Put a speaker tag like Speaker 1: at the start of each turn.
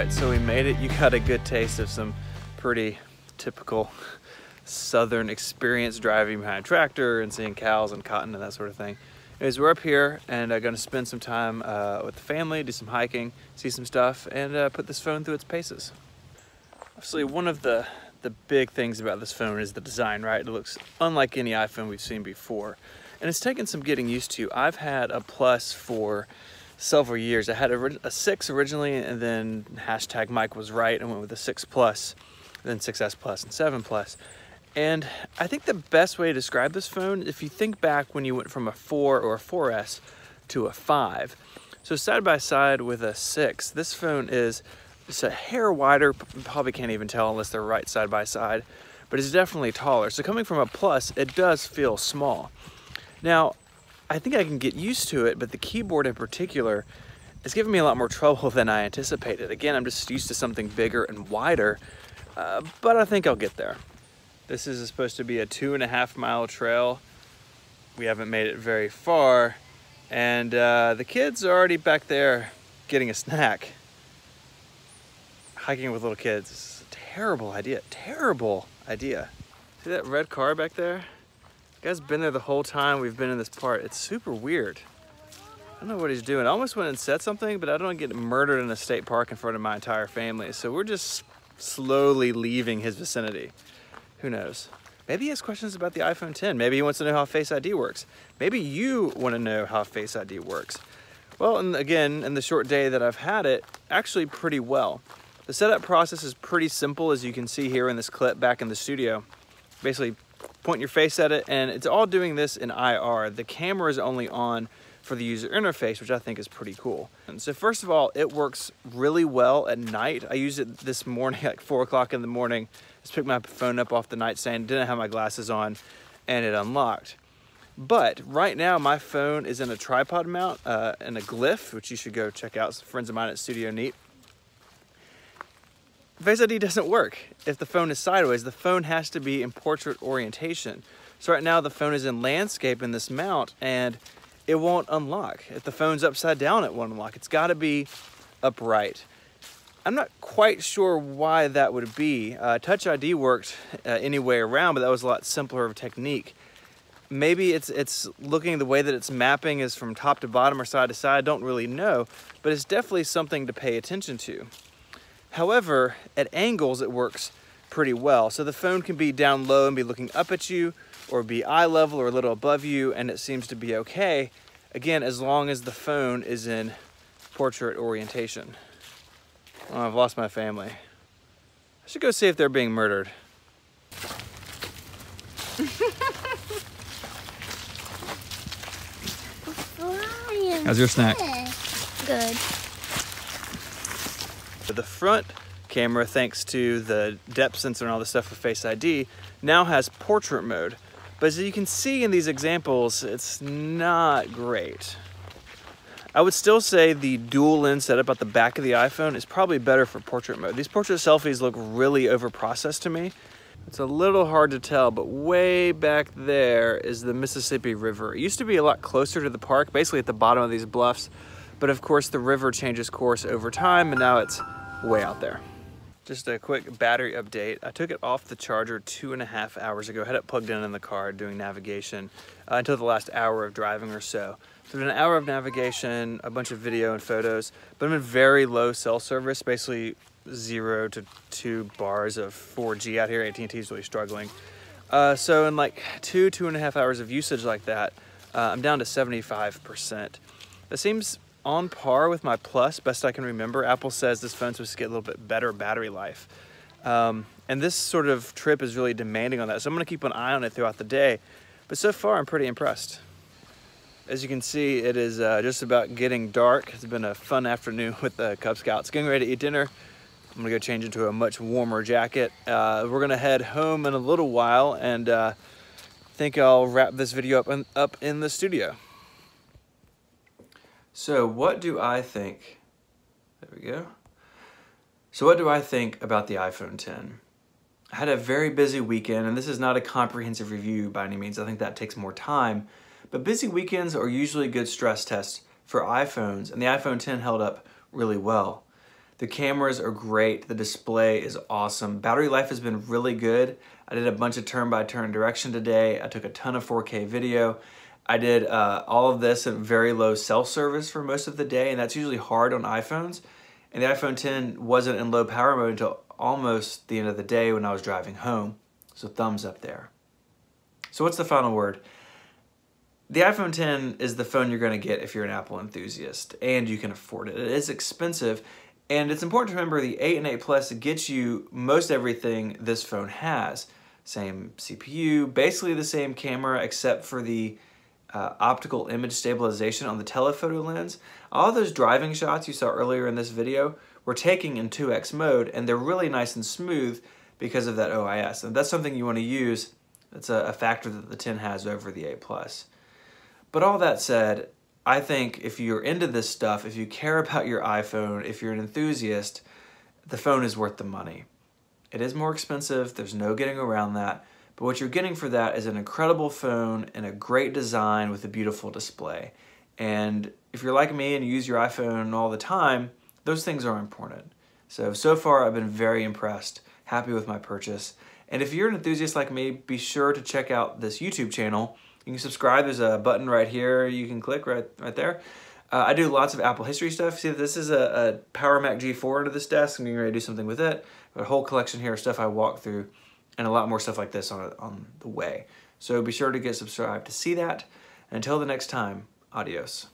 Speaker 1: Alright, so we made it. You got a good taste of some pretty typical southern experience driving behind a tractor and seeing cows and cotton and that sort of thing. Anyways, we're up here and going to spend some time with the family, do some hiking, see some stuff, and put this phone through its paces. Obviously, one of the big things about this phone is the design, right? It looks unlike any iPhone we've seen before. And it's taken some getting used to. I've had a Plus for several years. I had a 6 originally, and then hashtag Mike was right and went with a 6 Plus, then 6S Plus and 7 Plus. And I think the best way to describe this phone, if you think back when you went from a 4 or a 4S to a 5. So side by side with a 6, this phone is just a hair wider, probably can't even tell unless they're right side by side, but it's definitely taller. So coming from a Plus, it does feel small. Now, I think I can get used to it, but the keyboard in particular is giving me a lot more trouble than I anticipated. Again, I'm just used to something bigger and wider, but I think I'll get there. This is supposed to be a 2.5 mile trail. We haven't made it very far, and the kids are already back there getting a snack. Hiking with little kids is a terrible idea, terrible idea. See that red car back there? The guy's been there the whole time we've been in this part. It's super weird. I don't know what he's doing. I almost went and said something, but I don't want to get murdered in a state park in front of my entire family. So we're just slowly leaving his vicinity. Who knows? Maybe he has questions about the iPhone 10. Maybe he wants to know how Face ID works. Maybe you want to know how Face ID works. Well, and again, in the short day that I've had it, actually pretty well. The setup process is pretty simple, as you can see here in this clip back in the studio. Basically, point your face at it, and it's all doing this in IR. The camera is only on for the user interface, which I think is pretty cool. And so first of all, it works really well at night. I used it this morning, like 4 o'clock in the morning. Just picked my phone up off the nightstand, didn't have my glasses on, and it unlocked. But right now, my phone is in a tripod mount and a glyph, which you should go check out. Some friends of mine at Studio Neat. Face ID doesn't work if the phone is sideways. The phone has to be in portrait orientation. So right now the phone is in landscape in this mount and it won't unlock. If the phone's upside down, it won't unlock. It's gotta be upright. I'm not quite sure why that would be. Touch ID worked any way around, but that was a lot simpler of a technique. Maybe it's looking the way that it's mapping is from top to bottom or side to side. I don't really know, but it's definitely something to pay attention to. However, at angles, it works pretty well. So the phone can be down low and be looking up at you, or be eye level or a little above you, and it seems to be okay. Again, as long as the phone is in portrait orientation. Oh, I've lost my family. I should go see if they're being murdered. How's your snack?
Speaker 2: Good.
Speaker 1: The front camera, thanks to the depth sensor and all this stuff with Face ID, now has portrait mode. But as you can see in these examples, it's not great. I would still say the dual lens setup at the back of the iPhone is probably better for portrait mode. These portrait selfies look really overprocessed to me. It's a little hard to tell, but way back there is the Mississippi River. It used to be a lot closer to the park, basically at the bottom of these bluffs. But of course the river changes course over time and now it's way out there. Just a quick battery update. I took it off the charger 2.5 hours ago. Had it plugged in the car doing navigation until the last hour of driving or so. So an hour of navigation, a bunch of video and photos, but I'm in very low cell service, basically 0 to 2 bars of 4G out here. AT&T is really struggling. So in like 2.5 hours of usage like that, I'm down to 75%. That seems on par with my Plus, best I can remember. Apple says this phone's supposed to get a little bit better battery life. And this sort of trip is really demanding on that. So I'm gonna keep an eye on it throughout the day. But so far, I'm pretty impressed. As you can see, it is just about getting dark. It's been a fun afternoon with the Cub Scouts. Getting ready to eat dinner. I'm gonna go change into a much warmer jacket. We're gonna head home in a little while and think I'll wrap this video up in the studio. So what do I think? There we go. So what do I think about the iPhone 10? I had a very busy weekend, and this is not a comprehensive review by any means. I think that takes more time. But busy weekends are usually good stress tests for iPhones, and the iPhone 10 held up really well. The cameras are great. The display is awesome. Battery life has been really good. I did a bunch of turn-by-turn direction today. I took a ton of 4K video. I did all of this at very low cell service for most of the day, and that's usually hard on iPhones. And the iPhone X wasn't in low power mode until almost the end of the day when I was driving home. So thumbs up there. So what's the final word? The iPhone X is the phone you're going to get if you're an Apple enthusiast, and you can afford it. It is expensive, and it's important to remember the 8 and 8 Plus gets you most everything this phone has. Same CPU, basically the same camera except for the optical image stabilization on the telephoto lens. All those driving shots you saw earlier in this video were taken in 2x mode, and they're really nice and smooth because of that OIS. And that's something you want to use. That's a factor that the 10 has over the 8 Plus. But all that said, I think if you're into this stuff, if you care about your iPhone, if you're an enthusiast, the phone is worth the money. It is more expensive, there's no getting around that, but what you're getting for that is an incredible phone and a great design with a beautiful display. And if you're like me and you use your iPhone all the time, those things are important. So far I've been very impressed, happy with my purchase. And if you're an enthusiast like me, be sure to check out this YouTube channel. You can subscribe, there's a button right here you can click right there. I do lots of Apple history stuff. See, this is a Power Mac G4 under this desk. I'm getting ready to do something with it. A whole collection here of stuff I walk through, and a lot more stuff like this on the way. So be sure to get subscribed to see that. And until the next time, adios.